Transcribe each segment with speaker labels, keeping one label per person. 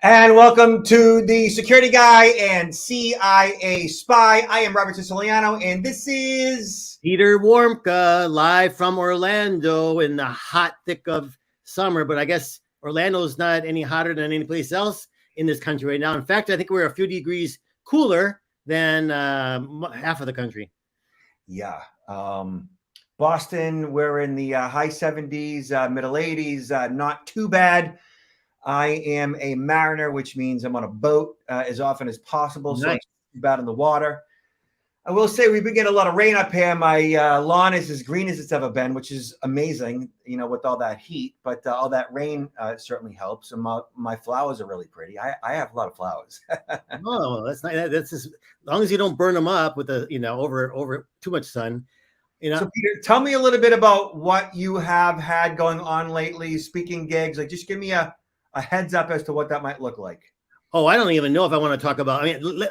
Speaker 1: And welcome to the Security Guy and CIA Spy. I am Robert Siciliano, and this is
Speaker 2: Peter Warmka, live from Orlando in the hot thick of summer. But I guess Orlando's not any hotter than any place else in this country right now. In fact, I think we're a few degrees cooler than half of the country.
Speaker 1: Yeah. Boston, we're in the high 70s, middle 80s, not too bad. I am a mariner, which means I'm on a boat as often as possible, so
Speaker 2: Nice.
Speaker 1: it's not too bad in the water. I will say we've been getting a lot of rain up here. My lawn is as green as it's ever been, which is amazing, you know, with all that heat. But all that rain certainly helps. And my flowers are really pretty. I have a lot of flowers.
Speaker 2: Oh, that's nice. That's just, as long as you don't burn them up with the over too much sun.
Speaker 1: So Peter, tell me a little bit about what you have had going on lately, speaking gigs. Like, just give me a heads up as to what that might look like.
Speaker 2: Oh, I don't even know if I want to talk about. I mean,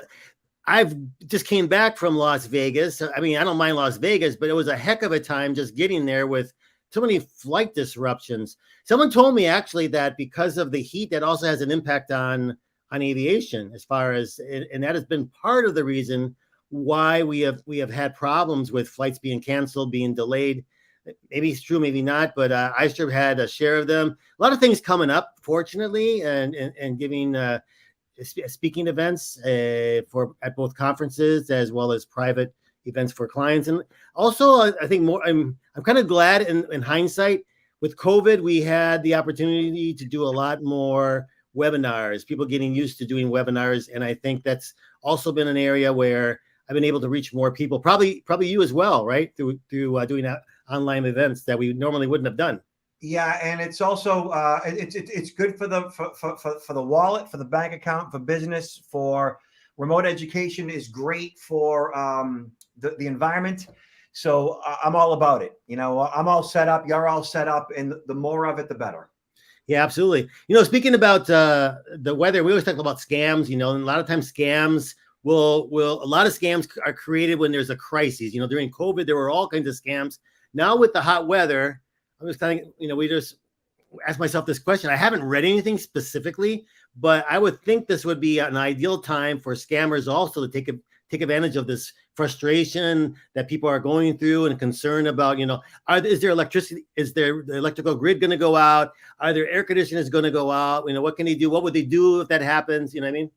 Speaker 2: I've just came back from Las Vegas. I mean, I don't mind Las Vegas, but it was a heck of a time just getting there with so many flight disruptions. Someone told me actually that because of the heat, that also has an impact on aviation, as far as, and that has been part of the reason why we have had problems with flights being canceled, being delayed. Maybe it's true, maybe not, but I sure had a share of them. A lot of things coming up, fortunately, and giving speaking events for at both conferences as well as private events for clients. And also, I think more. I'm kind of glad in hindsight, with COVID, we had the opportunity to do a lot more webinars. People getting used to doing webinars, and I think that's also been an area where I've been able to reach more people. Probably you as well, right? Through doing online events that we normally wouldn't have done.
Speaker 1: Yeah, and it's also it's good for the wallet, for the bank account, for business, for remote education is great for the environment. So I'm all about it. You know, I'm all set up. You're all set up, and the more of it, the better.
Speaker 2: Yeah, absolutely. You know, speaking about the weather, we always talk about scams. You know, and a lot of times scams a lot of scams are created when there's a crisis. You know, during COVID, there were all kinds of scams. Now with the hot weather, I'm just kind of, we just ask myself this question. I haven't read anything specifically, but I would think this would be an ideal time for scammers also to take advantage of this frustration that people are going through and concern about, is there electricity? Is there the electrical grid going to go out? Are there air conditioners going to go out? What can they do? What would they do if that happens? You know what I mean?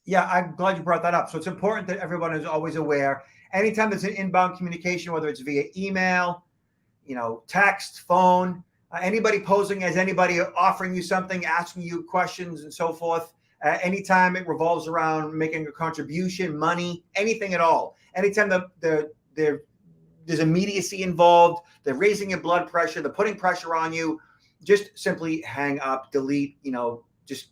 Speaker 1: Yeah, I'm glad you brought that up. So it's important that everyone is always aware. Anytime there's an inbound communication, whether it's via email, text, phone, anybody posing as anybody offering you something, asking you questions and so forth. Anytime it revolves around making a contribution, money, anything at all. Anytime there's immediacy involved, they're raising your blood pressure, they're putting pressure on you, just simply hang up, delete,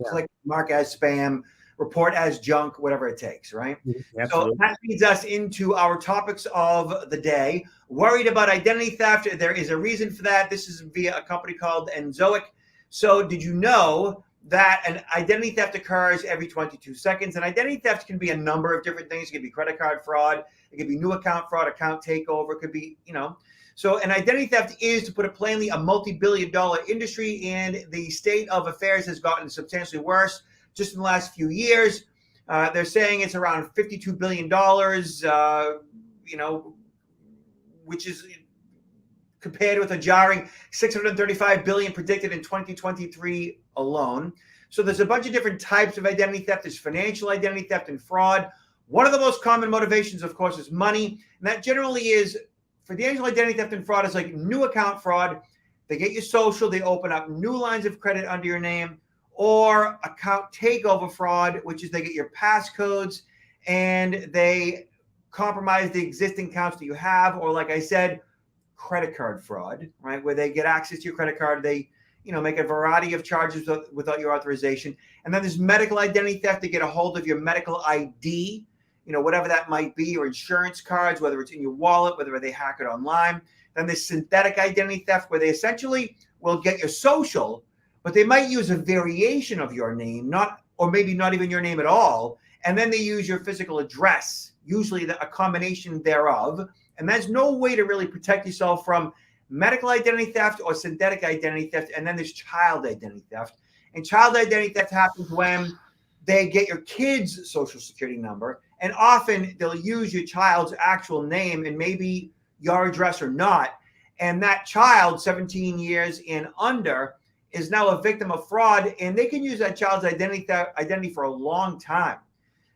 Speaker 1: click mark as spam, report as junk, whatever it takes, right?
Speaker 2: Absolutely.
Speaker 1: So that leads us into our topics of the day. Worried about identity theft. There is a reason for that. This is via a company called Enzoic. So did you know that an identity theft occurs every 22 seconds? And identity theft can be a number of different things. It could be credit card fraud. It could be new account fraud, account takeover. It could be, So an identity theft is, to put it plainly, a multi-billion-dollar industry, and the state of affairs has gotten substantially worse just in the last few years. They're saying it's around $52 billion, which is compared with a jarring $635 billion predicted in 2023 alone. So there's a bunch of different types of identity theft. There's financial identity theft and fraud. One of the most common motivations, of course, is money. And that generally is, financial identity theft and fraud is like new account fraud. They get your social, they open up new lines of credit under your name. Or account takeover fraud, which is they get your passcodes and they compromise the existing accounts that you have. Or, like I said, credit card fraud, right? Where they get access to your credit card. They, make a variety of charges without your authorization. And then there's medical identity theft. They get a hold of your medical ID, whatever that might be, or insurance cards, whether it's in your wallet, whether they hack it online. Then there's synthetic identity theft, where they essentially will get your social, but they might use a variation of your name, or maybe not even your name at all. And then they use your physical address, usually a combination thereof. And there's no way to really protect yourself from medical identity theft or synthetic identity theft. And then there's child identity theft. And child identity theft happens when they get your kid's social security number, and often they'll use your child's actual name and maybe your address or not. And that child, 17 years and under, is now a victim of fraud, and they can use that child's identity for a long time.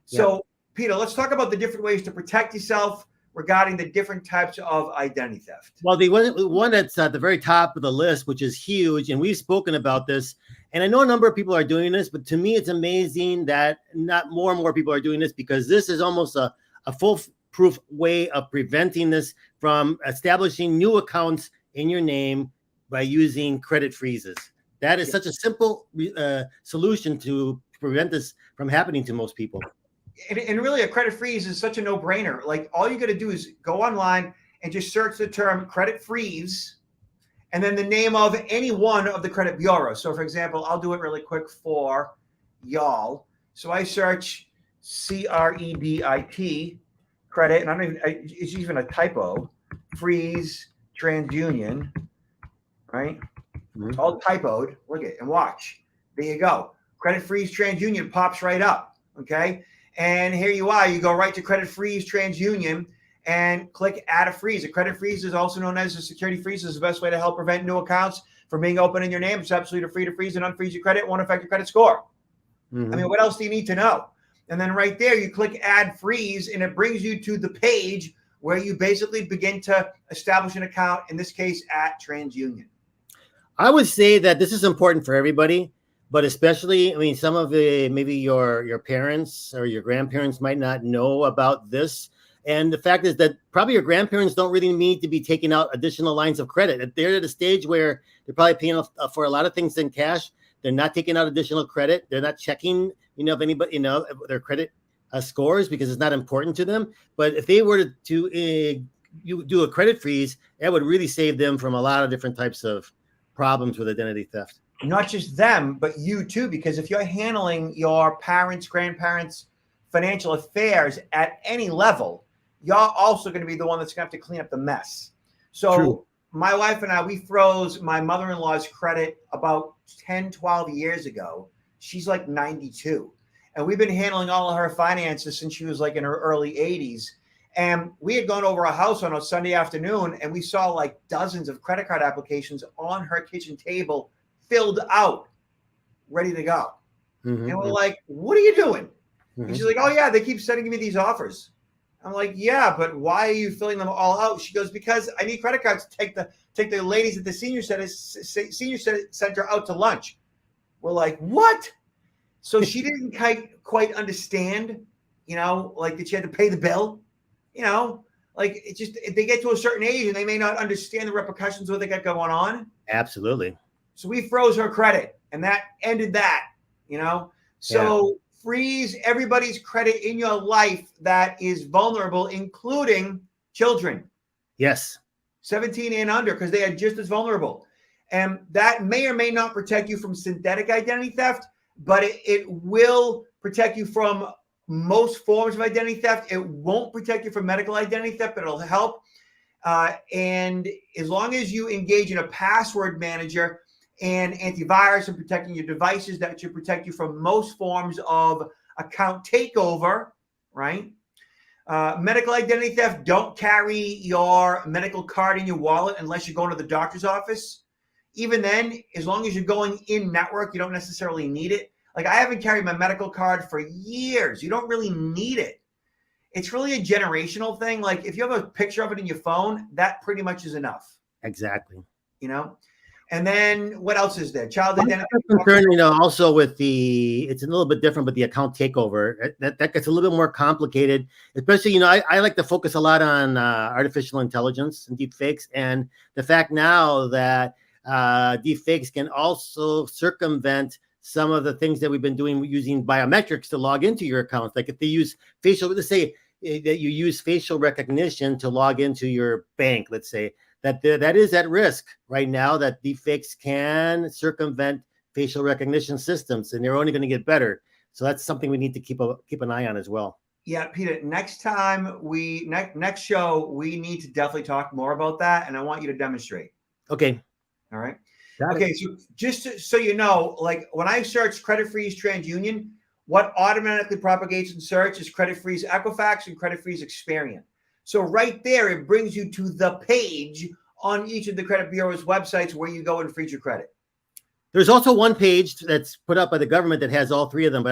Speaker 1: So, Peter, let's talk about the different ways to protect yourself regarding the different types of identity theft.
Speaker 2: Well, the one that's at the very top of the list, which is huge, and we've spoken about this, and I know a number of people are doing this, but to me, it's amazing that not more and more people are doing this, because this is almost a foolproof way of preventing this from establishing new accounts in your name by using credit freezes. That is such a simple solution to prevent this from happening to most people.
Speaker 1: And really, a credit freeze is such a no-brainer. Like, all you got to do is go online and just search the term credit freeze and then the name of any one of the credit bureaus. So, for example, I'll do it really quick for y'all. So I search CREDIT, credit, and it's even a typo, freeze, TransUnion, right? It's all typoed. Look at it and watch. There you go. Credit freeze, TransUnion pops right up, okay? And here you are. You go right to credit freeze, TransUnion, and click add a freeze. A credit freeze is also known as a security freeze. Is the best way to help prevent new accounts from being opened in your name. It's absolutely free to freeze and unfreeze your credit. It won't affect your credit score. I mean, what else do you need to know? And then right there, you click add freeze, and it brings you to the page where you basically begin to establish an account, in this case at TransUnion.
Speaker 2: I would say that this is important for everybody, but especially, I mean, some of the, maybe your parents or your grandparents might not know about this. And the fact is that probably your grandparents don't really need to be taking out additional lines of credit. They're at a stage where they're probably paying for a lot of things in cash. They're not taking out additional credit. They're not checking, if anybody, their credit scores, because it's not important to them. But if they were to you do a credit freeze, that would really save them from a lot of different types of problems with identity theft.
Speaker 1: Not just them, but you too, because if you're handling your parents, grandparents' financial affairs at any level, you're also going to be the one that's going to have to clean up the mess. So True. My wife and I, we froze my mother-in-law's credit about 10, 12 years ago. She's like 92. And we've been handling all of her finances since she was like in her early 80s. And we had gone over a house on a Sunday afternoon, and we saw like dozens of credit card applications on her kitchen table, filled out, ready to go. And we're like, what are you doing? And she's like, oh yeah, they keep sending me these offers. I'm like, yeah, but why are you filling them all out? She goes, because I need credit cards to take the ladies at the senior center out to lunch. We're like, what? So she didn't quite understand, like that she had to pay the bill. Like it just, they get to a certain age and they may not understand the repercussions of what they got going on. Absolutely. So we froze her credit, and that ended that, So freeze everybody's credit in your life that is vulnerable, including children. Yes. 17 and under, because they are just as vulnerable. And that may or may not protect you from synthetic identity theft, but it will protect you from most forms of identity theft. It won't protect you from medical identity theft, but it'll help. And as long as you engage in a password manager and antivirus and protecting your devices, that should protect you from most forms of account takeover, right? Medical identity theft, don't carry your medical card in your wallet unless you're going to the doctor's office. Even then, as long as you're going in network, you don't necessarily need it. Like, I haven't carried my medical card for years. You don't really need it. It's really a generational thing. Like, if you have a picture of it in your phone, that pretty much is enough. Exactly. And then what else is there? Child identity.
Speaker 2: Concern, also with it's a little bit different, but the account takeover, that gets a little bit more complicated, especially, I like to focus a lot on artificial intelligence and deep fakes. And the fact now that deep fakes can also circumvent some of the things that we've been doing using biometrics to log into your accounts. Like if they use let's say that you use facial recognition to log into your bank, let's say, that is at risk right now, that deepfakes can circumvent facial recognition systems, and they're only going to get better. So that's something we need to keep an eye on as well.
Speaker 1: Yeah, Peter, next time next show, we need to definitely talk more about that, and I want you to demonstrate.
Speaker 2: Okay.
Speaker 1: All right.
Speaker 2: Got it.
Speaker 1: Okay, so so you know, like when I search Credit Freeze TransUnion, what automatically propagates in search is Credit Freeze Equifax and Credit Freeze Experian. So right there, it brings you to the page on each of the credit bureau's websites where you go and freeze your credit.
Speaker 2: There's also one page that's put up by the government that has all three of them, but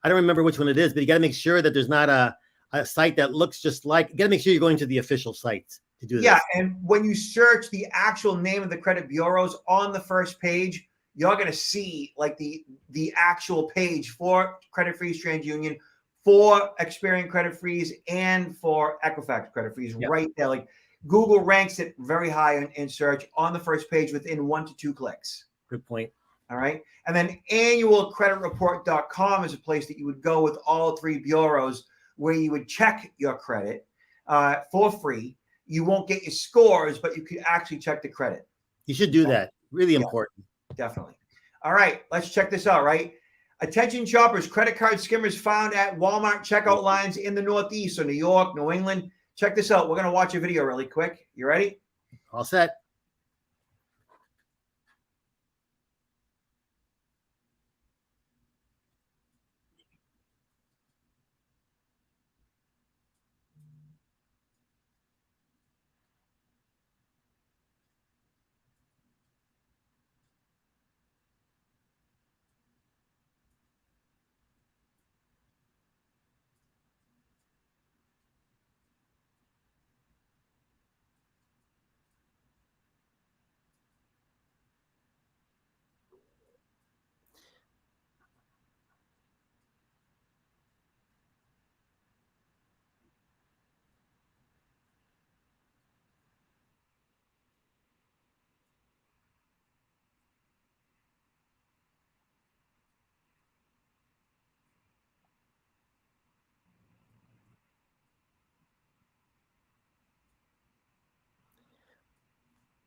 Speaker 2: I don't remember which one it is. But you got to make sure that there's not a site that looks just like. You got to make sure you're going to the official sites to do this.
Speaker 1: Yeah, and when you search the actual name of the credit bureaus on the first page, you're going to see like the actual page for Credit Freeze TransUnion, for Experian Credit Freeze, and for Equifax Credit Freeze right there. Like Google ranks it very high in search on the first page within 1 to 2 clicks.
Speaker 2: Good point.
Speaker 1: All right. And then annualcreditreport.com is a place that you would go with all three bureaus where you would check your credit for free. You won't get your scores, but you could actually check the credit.
Speaker 2: You should do that. Really important.
Speaker 1: Definitely. All right. Let's check this out, right? Attention shoppers, credit card skimmers found at Walmart checkout lines in the Northeast, so New York, New England. Check this out. We're going to watch a video really quick. You ready?
Speaker 2: All set.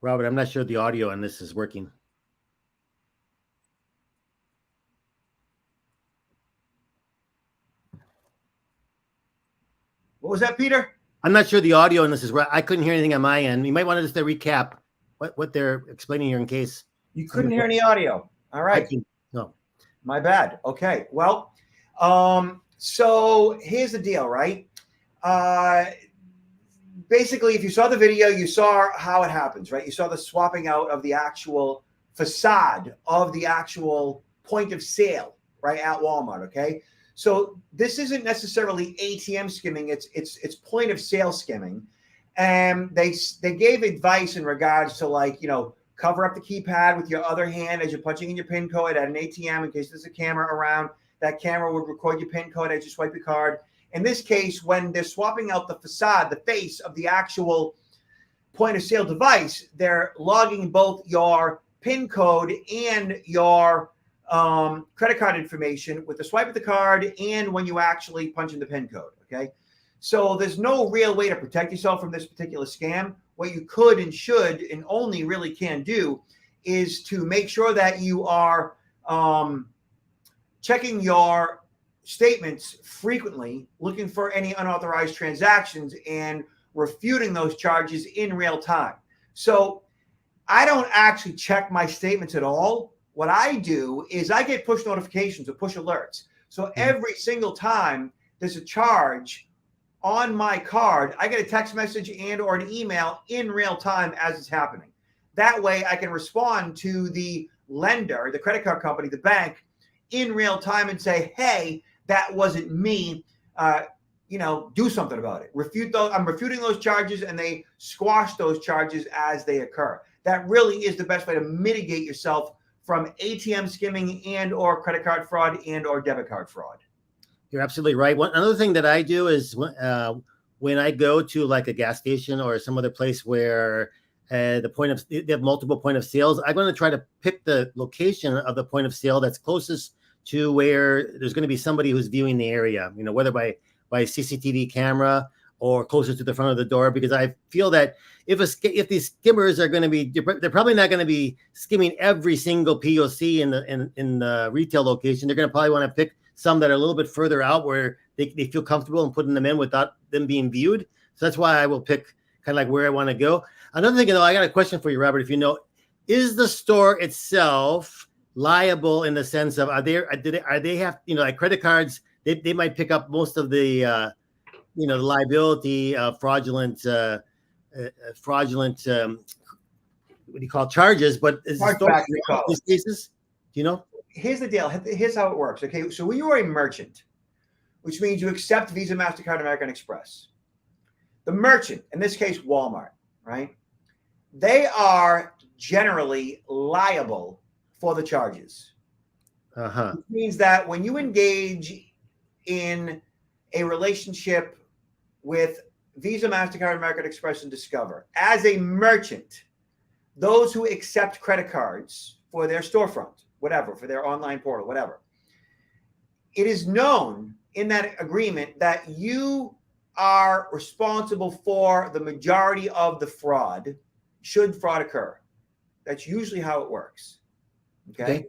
Speaker 2: Robert, I'm not sure the audio on this is working.
Speaker 1: What was that, Peter?
Speaker 2: I'm not sure the audio on this is right. I couldn't hear anything on my end. You might want to just recap what they're explaining here in case.
Speaker 1: You couldn't hear any audio. All right.
Speaker 2: No.
Speaker 1: My bad. Okay. Well, so here's the deal, right? Basically, if you saw the video, you saw how it happens, right? You saw the swapping out of the actual facade of the actual point of sale, right, at Walmart, okay? So this isn't necessarily ATM skimming, it's point of sale skimming. And they gave advice in regards to, like, you know, cover up the keypad with your other hand as you're punching in your PIN code at an ATM in case there's a camera around. That camera would record your PIN code as you swipe your card. In this case, when they're swapping out the facade, the face of the actual point of sale device, they're logging both your PIN code and your credit card information with the swipe of the card and when you actually punch in the PIN code, okay? So there's no real way to protect yourself from this particular scam. What you could and should and only really can do is to make sure that you are checking your statements frequently, looking for any unauthorized transactions and refuting those charges in real time. So I don't actually check my statements at all. What I do is I get push notifications or push alerts. So every single time there's a charge on my card, I get a text message and or an email in real time as it's happening. That way I can respond to the lender, the credit card company, the bank, in real time and say, hey, that wasn't me. Do something about it. Refute those. I'm refuting those charges, and they squash those charges as they occur. That really is the best way to mitigate yourself from ATM skimming and or credit card fraud and or debit card fraud.
Speaker 2: You're absolutely right. Another thing that I do is when I go to like a gas station or some other place where they have multiple point of sales, I'm going to try to pick the location of the point of sale that's closest to where there's going to be somebody who's viewing the area, you know, whether by CCTV camera or closer to the front of the door, because I feel that if these skimmers are going to be, they're probably not going to be skimming every single POC in the retail location. They're going to probably want to pick some that are a little bit further out where they feel comfortable in putting them in without them being viewed. So that's why I will pick kind of like where I want to go. Another thing, though, I got a question for you, Robert. If you know, is the store itself liable in the sense of are they have, like credit cards, they might pick up most of the the liability fraudulent what do you call it, charges, but is the store
Speaker 1: Chargeback, we call
Speaker 2: in these
Speaker 1: it.
Speaker 2: cases? Do you know?
Speaker 1: Here's the deal. Here's how it works. Okay, so when you are a merchant, which means you accept Visa, MasterCard, American Express, the merchant, in this case Walmart, right? They are generally liable for the charges. Which means that when you engage in a relationship with Visa, MasterCard, American Express, and Discover, as a merchant, those who accept credit cards for their storefront, whatever, for their online portal, whatever, it is known in that agreement that you are responsible for the majority of the fraud, should fraud occur. That's usually how it works. Okay.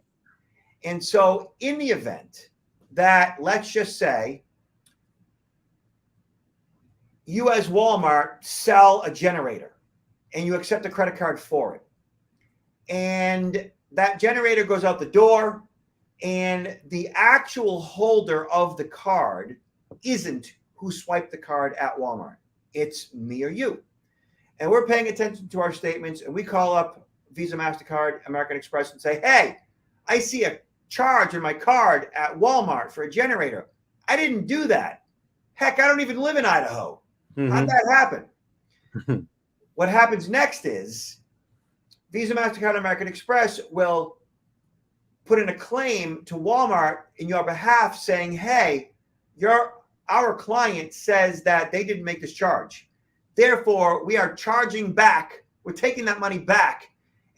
Speaker 1: And so in the event that, let's just say, you as Walmart sell a generator and you accept a credit card for it, and that generator goes out the door, and the actual holder of the card isn't who swiped the card at Walmart. It's me or you. And we're paying attention to our statements, and we call up Visa, MasterCard, American Express and say, hey, I see a charge on my card at Walmart for a generator. I didn't do that. Heck, I don't even live in Idaho. How'd that happen? What happens next is Visa, MasterCard, American Express will put in a claim to Walmart in your behalf saying, hey, our client says that they didn't make this charge. Therefore, we are charging back. We're taking that money back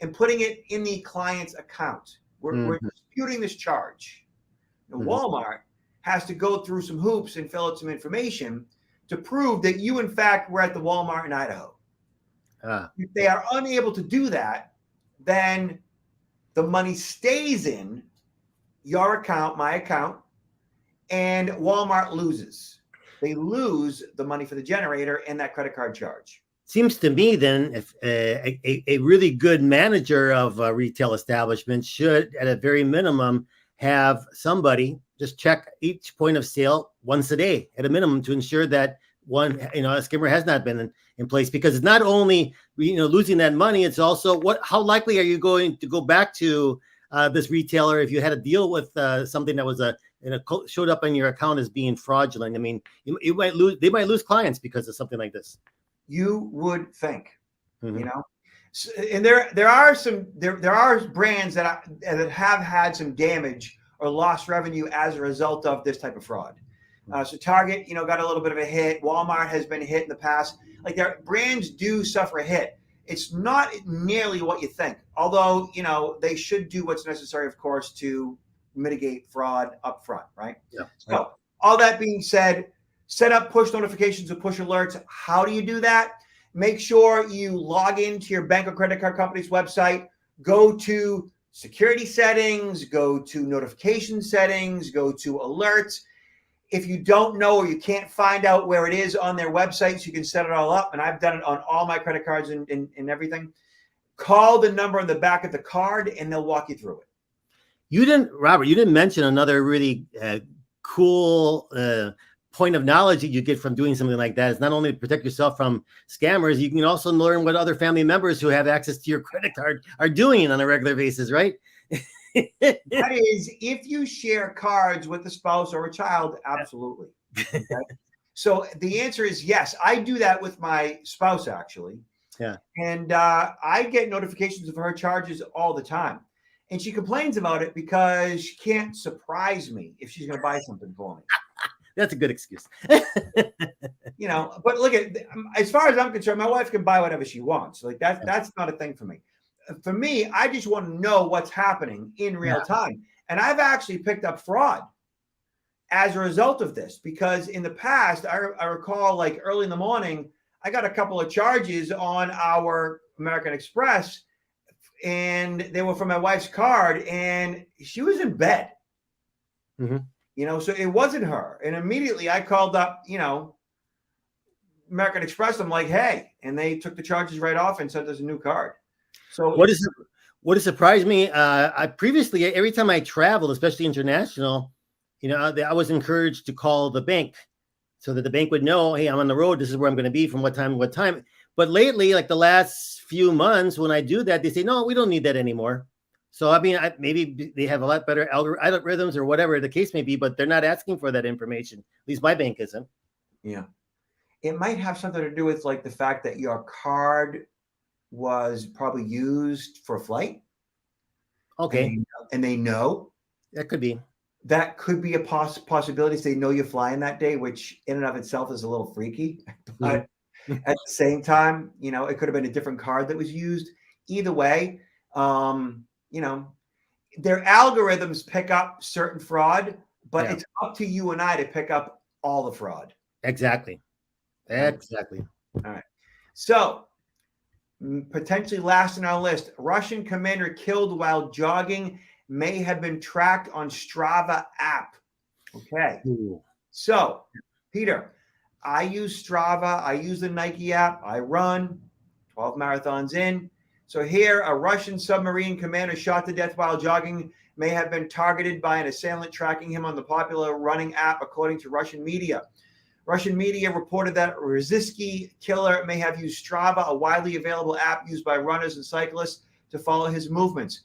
Speaker 1: and putting it in the client's account. We're disputing this charge. And Walmart has to go through some hoops and fill out some information to prove that you, in fact, were at the Walmart in Idaho. If they are unable to do that, then the money stays in your account, my account, and Walmart loses. They lose the money for the generator and that credit card charge.
Speaker 2: Seems to me then if a really good manager of a retail establishment should, at a very minimum, have somebody just check each point of sale once a day at a minimum to ensure that a skimmer has not been in place, because it's not only losing that money, it's also how likely are you going to go back to this retailer if you had to deal with something that was showed up on your account as being fraudulent. I mean, they might lose clients because of something like this.
Speaker 1: You would think, and there are brands that have had some damage or lost revenue as a result of this type of fraud. So Target, got a little bit of a hit. Walmart has been hit in the past. Like, their brands do suffer a hit. It's not nearly what you think. Although, they should do what's necessary, of course, to mitigate fraud up front, right?
Speaker 2: Yeah.
Speaker 1: So all that being said, set up push notifications or push alerts. How do you do that? Make sure you log into your bank or credit card company's website, go to security settings, go to notification settings, go to alerts. If you don't know or you can't find out where it is on their websites, you can set it all up. And I've done it on all my credit cards and everything. Call the number on the back of the card and they'll walk you through it.
Speaker 2: Robert, you didn't mention another really cool point of knowledge that you get from doing something like that. It's not only to protect yourself from scammers, you can also learn what other family members who have access to your credit card are doing on a regular basis, right?
Speaker 1: That is, if you share cards with a spouse or a child, absolutely. Okay? So the answer is yes. I do that with my spouse, actually.
Speaker 2: Yeah.
Speaker 1: And I get notifications of her charges all the time. And she complains about it because she can't surprise me if she's going to buy something for me.
Speaker 2: That's a good excuse.
Speaker 1: But look as far as I'm concerned, my wife can buy whatever she wants. Like that's not a thing for me. For me, I just want to know what's happening in real time. And I've actually picked up fraud as a result of this, because in the past, I recall, like, early in the morning, I got a couple of charges on our American Express, and they were from my wife's card, and she was in bed. So it wasn't her. And immediately I called up, American Express. I'm like, hey, and they took the charges right off and sent us a new card. So
Speaker 2: What has surprised me, I previously, every time I traveled, especially international, I was encouraged to call the bank so that the bank would know, hey, I'm on the road. This is where I'm going to be from what time to what time. But lately, like the last few months, when I do that, they say, no, we don't need that anymore. So, I mean, maybe they have a lot better algorithms or whatever the case may be, but they're not asking for that information. At least my bank isn't.
Speaker 1: Yeah. It might have something to do with like the fact that your card was probably used for a flight.
Speaker 2: Okay.
Speaker 1: And they know.
Speaker 2: That could be.
Speaker 1: That could be a possibility. They know you're flying that day, which in and of itself is a little freaky. But at the same time, it could have been a different card that was used. Either way, their algorithms pick up certain fraud, but it's up to you and I to pick up all the fraud.
Speaker 2: Exactly. Exactly.
Speaker 1: All right. So potentially last on our list, Russian commander killed while jogging may have been tracked on Strava app. Okay.
Speaker 2: Ooh.
Speaker 1: So, Peter, I use Strava. I use the Nike app. I run 12 marathons in. So here, a Russian submarine commander shot to death while jogging may have been targeted by an assailant tracking him on the popular running app, according to Russian media. Russian media reported that Rizitsky killer may have used Strava, a widely available app used by runners and cyclists to follow his movements.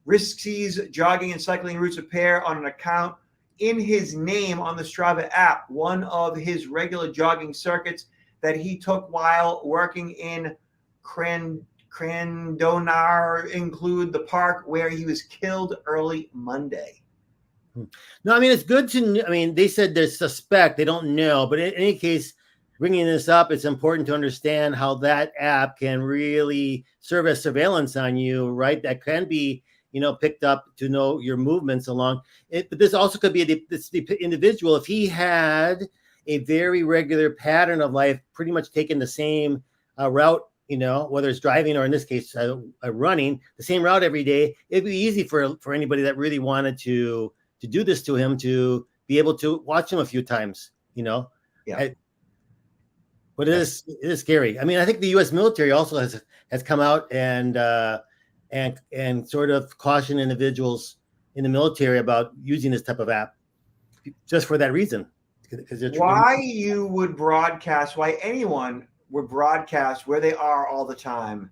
Speaker 1: Rizitsky's jogging and cycling routes appear on an account in his name on the Strava app, one of his regular jogging circuits that he took while working in Krandonar include the park where he was killed early Monday.
Speaker 2: No, I mean, it's good to, they said they suspect, they don't know, but in any case, bringing this up, it's important to understand how that app can really serve as surveillance on you, right? That can be, picked up to know your movements along it. But this also could be the individual, if he had a very regular pattern of life, pretty much taking the same route, whether it's driving or in this case, running the same route every day, it'd be easy for anybody that really wanted to do this to him to be able to watch him a few times,
Speaker 1: Yeah.
Speaker 2: But it is scary. I mean, I think the U.S. military also has come out and sort of caution individuals in the military about using this type of app just for that reason.
Speaker 1: Why anyone would broadcast where they are all the time,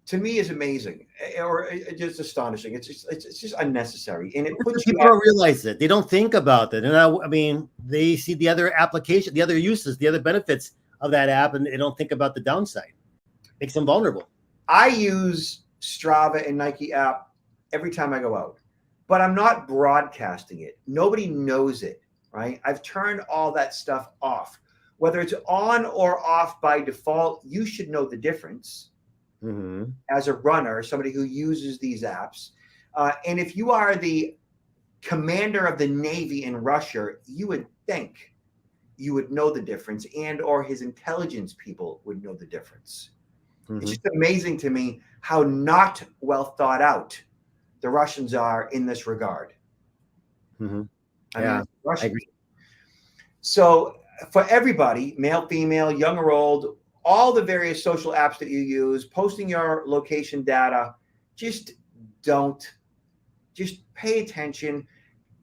Speaker 1: to me, is amazing, or just astonishing. It's just unnecessary, and it puts
Speaker 2: people don't realize it. They don't think about it, and they see the other application, the other uses, the other benefits of that app, and they don't think about the downside. Makes them vulnerable.
Speaker 1: I use Strava and Nike app every time I go out, but I'm not broadcasting it. Nobody knows it, right? I've turned all that stuff off. Whether it's on or off by default, you should know the difference. Mm-hmm. As a runner, somebody who uses these apps. And if you are the commander of the Navy in Russia, you would think you would know the difference, and or his intelligence people would know the difference. Mm-hmm. It's just amazing to me how not well thought out the Russians are in this regard.
Speaker 2: Mm-hmm.
Speaker 1: I agree. So for everybody, male, female, young or old, all the various social apps that you use, posting your location data, just pay attention.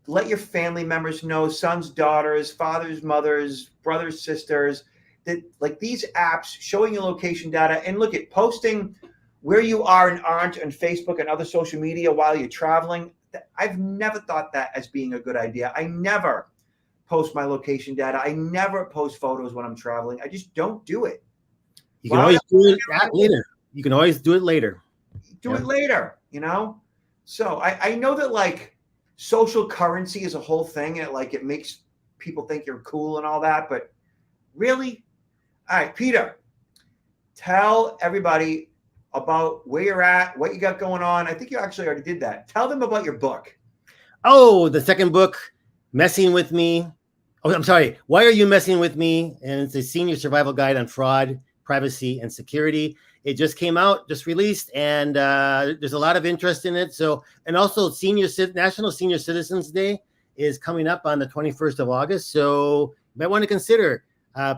Speaker 1: Let your family members know, sons, daughters, fathers, mothers, brothers, sisters, that like these apps showing your location data, and look at posting where you are and aren't on Facebook and other social media while you're traveling. I've never thought that as being a good idea. I never post my location data. I never post photos when I'm traveling. I just don't do it.
Speaker 2: You can always do it later. You can always do it later.
Speaker 1: Do it later, So I know that like social currency is a whole thing, and like it makes people think you're cool and all that, but really? All right, Peter, tell everybody about where you're at, what you got going on. I think you actually already did that. Tell them about your book.
Speaker 2: Oh, the second book, Messing With Me. Oh, I'm sorry. Why Are You Messing With Me? And it's a senior survival guide on fraud, privacy, and security. It just came out, just released, and there's a lot of interest in it. So, and also National Senior Citizens Day is coming up on the 21st of August. So you might want to consider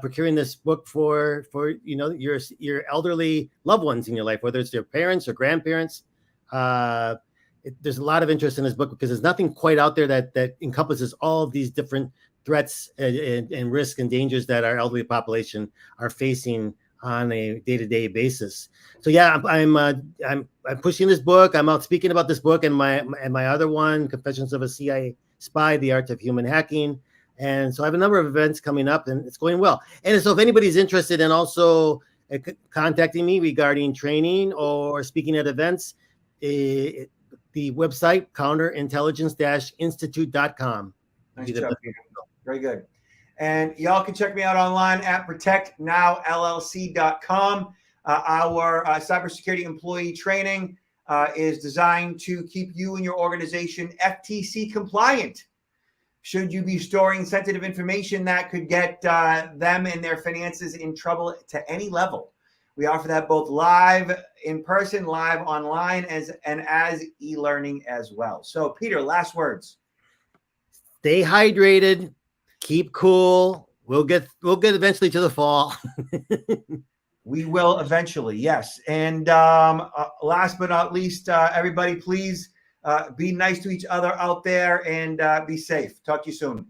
Speaker 2: procuring this book for your elderly loved ones in your life, whether it's their parents or grandparents. There's a lot of interest in this book because there's nothing quite out there that encompasses all of these different threats and risks and dangers that our elderly population are facing on a day-to-day basis. So yeah, I'm pushing this book. I'm out speaking about this book and my other one, Confessions of a CIA Spy: The Art of Human Hacking. And so I have a number of events coming up, and it's going well. And so if anybody's interested in also contacting me regarding training or speaking at events, the website counterintelligence-institute.com.
Speaker 1: Nice job. Very good. And y'all can check me out online at protectnowllc.com. Our cybersecurity employee training is designed to keep you and your organization FTC compliant. Should you be storing sensitive information that could get them and their finances in trouble to any level? We offer that both live in person, live online, as e-learning as well. So, Peter, last words.
Speaker 2: Stay hydrated. Keep cool. We'll get eventually to the fall.
Speaker 1: We will eventually, yes. And last but not least, everybody, please be nice to each other out there and be safe. Talk to you soon.